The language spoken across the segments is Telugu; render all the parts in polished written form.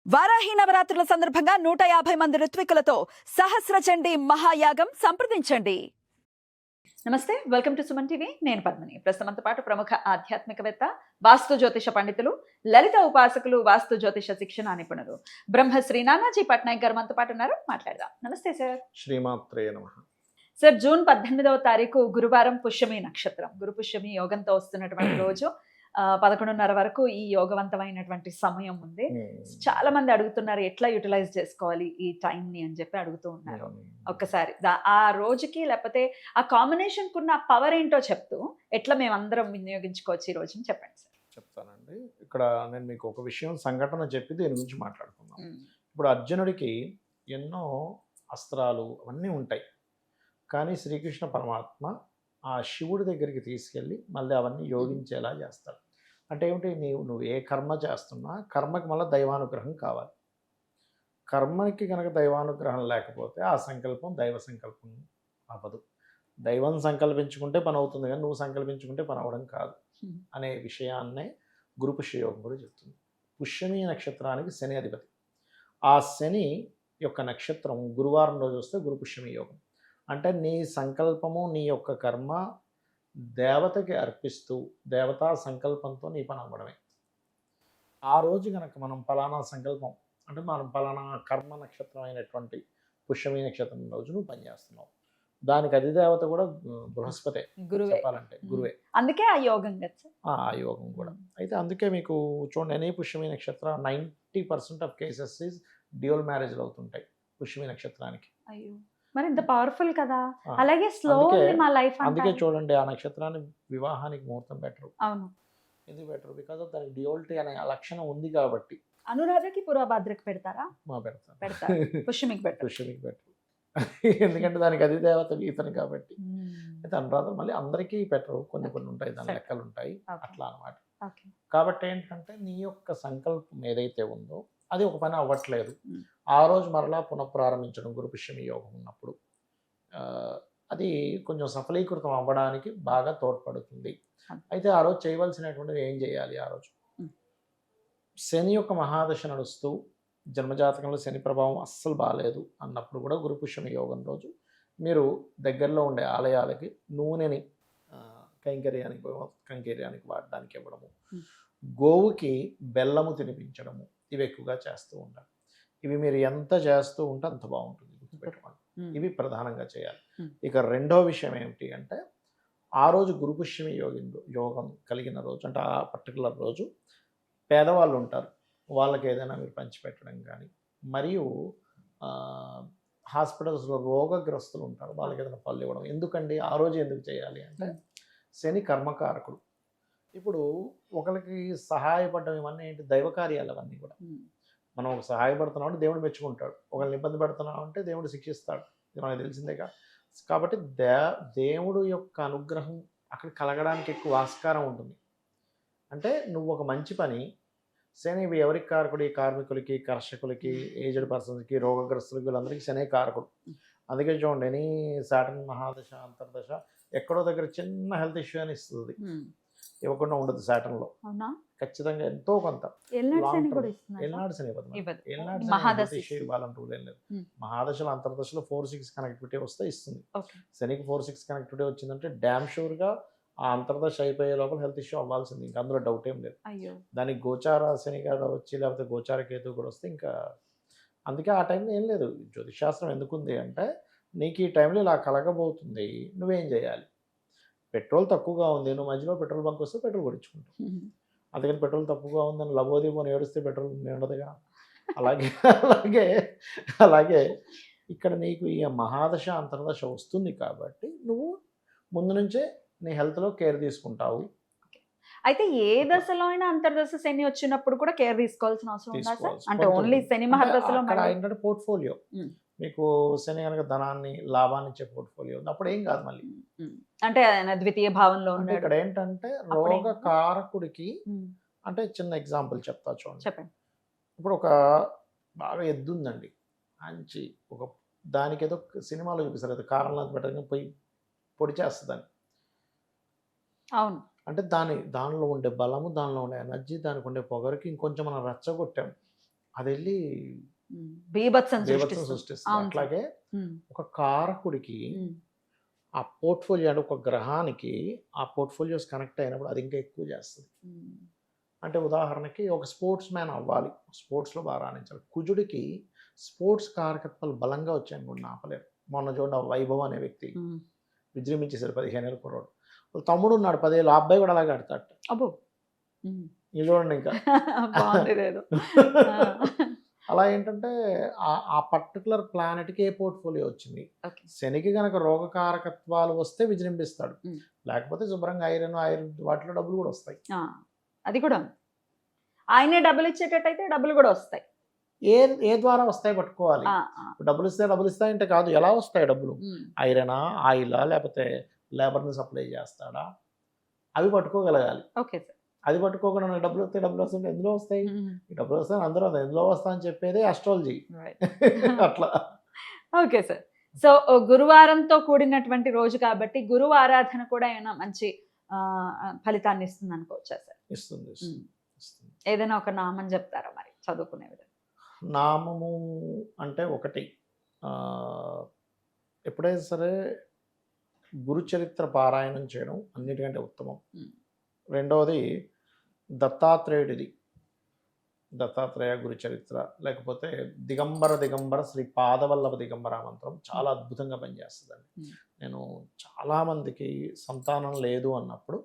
వారాహి నవరాత్రుల సందర్భంగా 150 మంది ఋత్వికులతో సహస్ర చండీ మహాయాగం సంప్రదించండి. నమస్తే, వెల్కమ్ టు సుమన్ టీవీ. నేను పద్మిని. ప్రస్తుతంతో పాటు ప్రముఖ ఆధ్యాత్మికవేత్త, వాస్తు జ్యోతిష పండితులు, లలిత ఉపాసకులు, వాస్తు జ్యోతిష శిక్షణ నిపుణులు బ్రహ్మశ్రీ నానాజీ పట్నాయక్ గారు మనతో పాటు ఉన్నారు. మాట్లాడదాం. నమస్తే సార్. శ్రీమాత్రే నమః. సార్, జూన్ 18వ తారీఖు గురువారం పుష్యమి నక్షత్రం, గురు పుష్యమి యోగంతో వస్తున్నటువంటి రోజు. 11:30 వరకు ఈ యోగవంతమైనటువంటి సమయం ఉంది. చాలా మంది అడుగుతున్నారు ఎట్లా యూటిలైజ్ చేసుకోవాలి ఈ టైం ని అని చెప్పి అడుగుతూ ఉన్నారు. ఒక్కసారి ఆ రోజుకి లేకపోతే ఆ కాంబినేషన్ కున్న పవర్ ఏంటో చెప్తూ ఎట్లా మేమందరం వినియోగించుకోవచ్చు ఈ రోజుని చెప్పండి సార్. చెప్తానండి. ఇక్కడ నేను మీకు ఒక విషయం సంఘటన చెప్పి దీని గురించి మాట్లాడుకుందాం. ఇప్పుడు అర్జునుడికి ఎన్నో అస్త్రాలు అవన్నీ ఉంటాయి, కానీ శ్రీకృష్ణ పరమాత్మ ఆ శివుడి దగ్గరికి తీసుకెళ్ళి మళ్ళీ అవన్నీ యోగించేలా చేస్తాడు. అంటే ఏమిటి, నువ్వు ఏ కర్మ చేస్తున్నా కర్మకి మళ్ళీ దైవానుగ్రహం కావాలి. కర్మకి కనుక దైవానుగ్రహం లేకపోతే ఆ సంకల్పం దైవ సంకల్పం అవ్వదు. దైవం సంకల్పించుకుంటే పని అవుతుంది, కానీ నువ్వు సంకల్పించుకుంటే పని అవ్వడం కాదు అనే విషయాన్నే గురు పుష్యయోగం కూడా చెప్తుంది. పుష్యమి నక్షత్రానికి శని అధిపతి. ఆ శని యొక్క నక్షత్రం గురువారం రోజు వస్తే గురు పుష్యమి యోగం. అంటే నీ సంకల్పము, నీ యొక్క కర్మ దేవతకి అర్పిస్తూ దేవతా సంకల్పంతో నీ పని అవ్వడమే. ఆ రోజు కనుక మనం ఫలానా సంకల్పం, అంటే మనం ఫలానా కర్మ నక్షత్రం అయినటువంటి పుష్యమి నక్షత్రం రోజు నువ్వు పనిచేస్తున్నావు, దానికి అధిదేవత కూడా బృహస్పతే చెప్పాలంటే, గురువే. అందుకే ఆ యోగం ఆ యోగం కూడా. అయితే అందుకే మీకు చూడండి, ఎనీ పుష్యమి నక్షత్ర 90% ఆఫ్ కేసెస్ ఈజ్ డ్యూయల్ మ్యారేజ్లు అవుతుంటాయి పుష్యమి నక్షత్రానికి. అయ్యో, మరి ఇంత పవర్ఫుల్ కదా. అలాగే స్లో మా లైఫ్. అందుకే చూడండి, ఆ నక్షత్రాన్ని వివాహానికి ముహూర్తం బెటర్. అవును, ఎందుకు బెటర్? బికాజ్ ఆఫ్ దానికి డ్యూయల్టీ అనే లక్షణం ఉంది కాబట్టి. అనురాధకి పూర్వభాద్రకి పెడతారా? పెడతారు. పుష్యమికి బెటర్. ఎందుకంటే దానికి అది దేవత ఇతను కాబట్టి. అయితే అనురాధ మళ్ళీ అందరికీ పెట్టరు, కొన్ని ఉంటాయి, దాని లెక్కలు ఉంటాయి, అట్లా అనమాట. కాబట్టి ఏంటంటే నీ యొక్క సంకల్పం ఏదైతే ఉందో అది ఒక పని అవ్వట్లేదు, ఆ రోజు మరలా పునఃప్రారంభించడం గురు పుష్యమి యోగం ఉన్నప్పుడు అది కొంచెం సఫలీకృతం అవ్వడానికి బాగా తోడ్పడుతుంది. అయితే ఆ రోజు చేయవలసినటువంటిది ఏం చేయాలి? ఆ రోజు శని యొక్క మహాదశ నడుస్తూ జన్మజాతకంలో శని ప్రభావం అస్సలు బాగాలేదు అన్నప్పుడు కూడా గురు పుష్యమి యోగం రోజు మీరు దగ్గరలో ఉండే ఆలయాలకి నూనెని కైంకర్యానికి వాడడానికి ఇవ్వడము, గోవుకి బెల్లము తినిపించడము, ఇవి ఎక్కువగా చేస్తూ ఉండాలి. ఇవి మీరు ఎంత చేస్తూ ఉంటే అంత బాగుంటుంది, గుర్తుపెట్టుకోండి. ఇవి ప్రధానంగా చేయాలి. ఇక రెండో విషయం ఏమిటి అంటే, ఆ రోజు గురు పుష్యమి యోగం కలిగిన రోజు, అంటే ఆ పర్టికులర్ రోజు పేదవాళ్ళు ఉంటారు, వాళ్ళకి ఏదైనా మీరు పంచిపెట్టడం కానీ, మరియు హాస్పిటల్స్లో రోగగ్రస్తులు ఉంటారు, వాళ్ళకి ఏదైనా పళ్ళు ఇవ్వడం. ఎందుకండి ఆ రోజు ఎందుకు చేయాలి అంటే, శని కర్మకారకుడు. ఇప్పుడు ఒకరికి సహాయపడడం ఇవన్నీ ఏంటి? దైవ కార్యాలు అవన్నీ కూడా. మనం ఒక సహాయపడుతున్నాం అంటే దేవుడు మెచ్చుకుంటాడు, ఒకరిని ఇబ్బంది పెడుతున్నాం అంటే దేవుడు శిక్షిస్తాడు, ఇది మనకు తెలిసిందేగా. కాబట్టి దేవుడు యొక్క అనుగ్రహం అక్కడ కలగడానికి ఎక్కువ ఆస్కారం ఉంటుంది. అంటే నువ్వు ఒక మంచి పని, శని ఎవరికి కారకుడు? కార్మికులకి, కర్షకులకి, ఏజ్డ్ పర్సన్స్కి, రోగగ్రస్తులకి, వీళ్ళందరికీ శనే కారకుడు. అందుకే చూడండి, ఎనీ సాటర్న్ మహాదశ అంతర్దశ ఎక్కడో దగ్గర చిన్న హెల్త్ ఇష్యూ అని ఇస్తుంది, ఇవ్వకుండా ఉండదు సాటర్న్లో. ఖచ్చితంగా ఎంతో కొంత ఎల్నాడు శని ఇవ్వాలంటూ ఏం లేదు. మహాదశలో అంతర్దశలో 4-6 కనెక్టివిటీ వస్తే ఇస్తుంది. శనికి 4-6 కనెక్టివిటీ వచ్చిందంటే డ్యామ్ షూర్గా ఆ అంతర్దశ అయిపోయే లోపల హెల్త్ ఇష్యూ అవ్వాల్సింది, ఇంకా అందులో డౌట్ ఏం లేదు. దానికి గోచార శని కూడా వచ్చి, లేకపోతే గోచార కేతు కూడా వస్తే ఇంకా. అందుకే ఆ టైంలో ఏం లేదు. జ్యోతిశాస్త్రం ఎందుకుంది అంటే, నీకు ఈ టైంలో ఇలా కలగబోతుంది, నువ్వేం చేయాలి? పెట్రోల్ తక్కువగా ఉంది, నువ్వు మధ్యలో పెట్రోల్ బంక్ వస్తే పెట్రోల్ కొట్టించుకుంటావు. అందుకని పెట్రోల్ తక్కువగా ఉందని లబోదీపోని ఏడుస్తే పెట్రోల్ ఉండదుగా. అలాగే అలాగే అలాగే ఇక్కడ నీకు ఈ మహాదశ అంతర్దశ వస్తుంది కాబట్టి నువ్వు ముందు నుంచే నీ హెల్త్లో కేర్ తీసుకుంటావు. అయితే ఏ దశలో అయినా అంతర్దశ శని వచ్చినప్పుడు కూడా కేర్ తీసుకోవాల్సిన అవసరం ఉందా సార్? అంటే ఓన్లీ శని మహర్దశలో ఏంటంటే పోర్ట్ఫోలియో, మీకు శని కనుక ధనాన్ని, లాభాన్ని ఇచ్చే పోర్ట్ఫోలియో ఉంది, అప్పుడు ఏం కాదు. మళ్ళీ అంటే ద్వితీయ భావంలో ఉంది. ఇక్కడ ఏంటంటే రోగ కారకుడికి, అంటే చిన్న ఎగ్జాంపుల్ చెప్తా చూడండి. చెప్పండి. ఇప్పుడు ఒక బాగా ఎద్దు ఉందండి, మంచి ఒక దానికి ఏదో సినిమాలో చూపిస్తారు, కారంలో పెట్టడానికి పోయి పొడి చేస్తుందని. అవును, అంటే దానిలో ఉండే బలము, దానిలో ఉండే ఎనర్జీ, దానికి ఉండే పొగరికి ఇంకొంచెం మనం రెచ్చగొట్టాం అది వెళ్ళి బీభత్సం బీభత్సం సృష్టిస్తుంది. సృష్టిస్తుంది. అవును సార్. అట్లాగే ఉమ్, ఒక కారకుడికి ఉమ్, ఆ పోర్ట్ఫోలియో అంటే ఒక గ్రహానికి ఆ పోర్ట్ఫోలియోస్ కనెక్ట్ అయినప్పుడు అది ఇంకా ఎక్కువ చేస్తుంది. ఉమ్, అంటే ఉదాహరణకి ఒక స్పోర్ట్స్ మ్యాన్ అవ్వాలి, స్పోర్ట్స్లో బాగా రాణించాలి. కుజుడికి స్పోర్ట్స్ కారకత్వాలు బలంగా వచ్చాయనుకోండి ఆపలేరు. మొన్న చూడండి ఆ వైభవ్ అనే వ్యక్తి ఉమ్. విజృంభించేశారు 15 ఏళ్ళ కుర్రోడు. వాళ్ళ తమ్ముడు ఉన్నాడు 10 ఏళ్ళు, ఆ అబ్బాయి కూడా అలాగే ఆడతాడు. అబ్బో. ఉమ్. ఇది చూడండి ఇంకా. బాగుంది ఇదేదో. ఆ, అలా ఏంటంటే ఆ పర్టికులర్ ప్లానెట్కి ఏ పోర్ట్ఫోలియో వచ్చింది. ఓకే. శనికి గనక రోగకారకత్వాలు వస్తే విజృంభిస్తాడు, ఉమ్. లేకపోతే శుభ్రంగా ఐరన్ వాటిలో డబ్బులు కూడా వస్తాయి. ఆ, అది కూడా ఉంది. ఆయనే డబ్బులు ఇచ్చేటట్టయితే డబ్బులు కూడా వస్తాయి. ఏ ఏ ద్వారా వస్తాయి పట్టుకోవాలి. ఆ, ఆ. డబ్బులు ఇస్తాయంటే కాదు, ఎలా వస్తాయి డబ్బులు? ఉమ్, ఐరనా, ఆయిలా, లేకపోతే లేబర్ని సప్లై చేస్తాడా, అవి పట్టుకోగలగాలి. Okay sir. అది పట్టుకోకుండా నాకు డబ్బులు వస్తుంటే ఎందులో వస్తాయి? ఉమ్, ఈ డబ్బులు వస్తాయని అందరూ ఎందులో వస్తా అని చెప్పేదే అస్ట్రాలజీ. రైట్. అట్లా. Okay sir. సో గురువారంతో కూడినటువంటి రోజు కాబట్టి గురువు ఆరాధన కూడా ఏమైనా మంచి ఫలితాన్ని ఇస్తుంది అనుకోవచ్చా సార్? ఇస్తుంది. ఉమ్. ఇస్తుంది. ఏదైనా ఒక నామం చెప్తారా మరి చదువుకునే విధంగా? నామము అంటే ఒకటి, ఎప్పుడైనా సరే గురు చరిత్ర పారాయణం చేయడం అన్నిటికంటే ఉత్తమం. ఉమ్. రెండవది దత్తాత్రేయుడిది, దత్తాత్రేయ గురు చరిత్ర, లేకపోతే దిగంబర శ్రీ పాదవల్లభ దిగంబర మంత్రం చాలా అద్భుతంగా పనిచేస్తుందండి. ఉమ్. నేను చాలామందికి సంతానం లేదు అన్నప్పుడు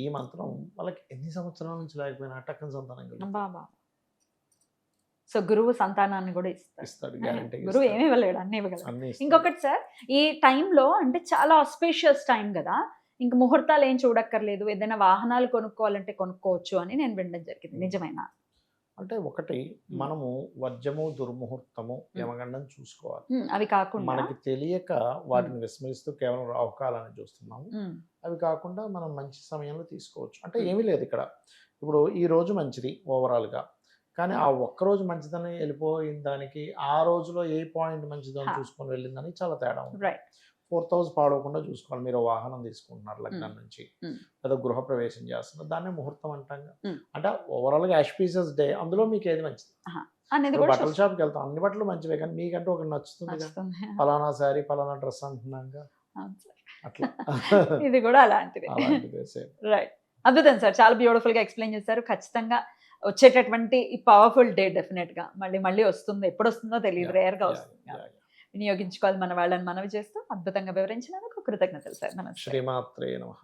ఈ మంత్రం వాళ్ళకి ఎన్ని సంవత్సరాల నుంచి లేకపోయినా టక్కన సంతానం కలుగుతుంది. బాబా. సో గురువు సంతానాన్ని కూడా ఇస్తారు. ఇస్తాడు, గ్యారంటీ. గురువు ఏమి ఇవ్వలేడు, అన్ని ఇవ్వగలడు. అన్ని ఇంకొకటి సార్, ఈ టైంలో అంటే చాలా ఆస్పీషియస్ టైం కదా, ఇంక ముహూర్తాలు ఏం చూడక్కర్లేదు, ఏదైనా వాహనాలు కొనుక్కోవాలంటే కొనుక్కోవచ్చు అని నేను వినడం జరిగింది. నిజమేనా? అంటే ఒకటి, మనము వర్జము, దుర్ముహూర్తము, యమగండం చూసుకోవాలి. అవి కాకుండా మనకి తెలియక వాటిని విస్మరిస్తూ కేవలం రాహుకాలని చూస్తున్నాము. అవి కాకుండా మనం మంచి సమయంలో తీసుకోవచ్చు. అంటే ఏమీ లేదు ఇక్కడ. ఇప్పుడు ఈ రోజు మంచిది ఓవరాల్గా, కానీ ఆ ఒక్కరోజు మంచిదని వెళ్ళిపోయిన దానికి ఆ రోజులో ఏ పాయింట్ మంచిదో అని చూసుకొని వెళ్ళిందని చాలా తేడా ఉంది. రైట్. 4th house పాడవకుండా చూసుకోవాలి. మీరు వాహనం తీసుకుంటున్నారు లగ్నం నుంచి, లేదా గృహప్రవేశం చేస్తున్నారు, దాన్ని ముహూర్తం అంటాం. అంటే ఓవరాల్గా ఆస్పీషియస్ డే, అందులో మీకు ఏది మంచిది అనేది ఇప్పుడు కూడా బట్టల షాప్కి వెళ్తాం, అన్ని బట్టలు మంచివే, కానీ మీకంటూ ఒకటి నచ్చుతుంది కదా, చూస్తుంది. ఫలానా శారీ, ఫలానా డ్రెస్ అంటున్నాక అవును సార్. అట్లా. ఇది కూడా అలాంటిది. అలాంటిదే సేమ్. రైట్. అద్భుతం సార్, చాలా బ్యూటిఫుల్ గా ఎక్స్ప్లెయిన్ చేశారు. ఖచ్చితంగా వచ్చేటటువంటి ఈ పవర్ఫుల్ డే డెఫినెట్ గా మళ్ళీ వస్తుంది, ఎప్పుడు వస్తుందో తెలియదు, రేర్ గా వస్తుంది. వినియోగించుకోవాలి మన వాళ్ళని మనవి చేస్తూ అద్భుతంగా వివరించినందుకు కృతజ్ఞతలు సార్. నమస్తే. శ్రీమాత్రే నమః.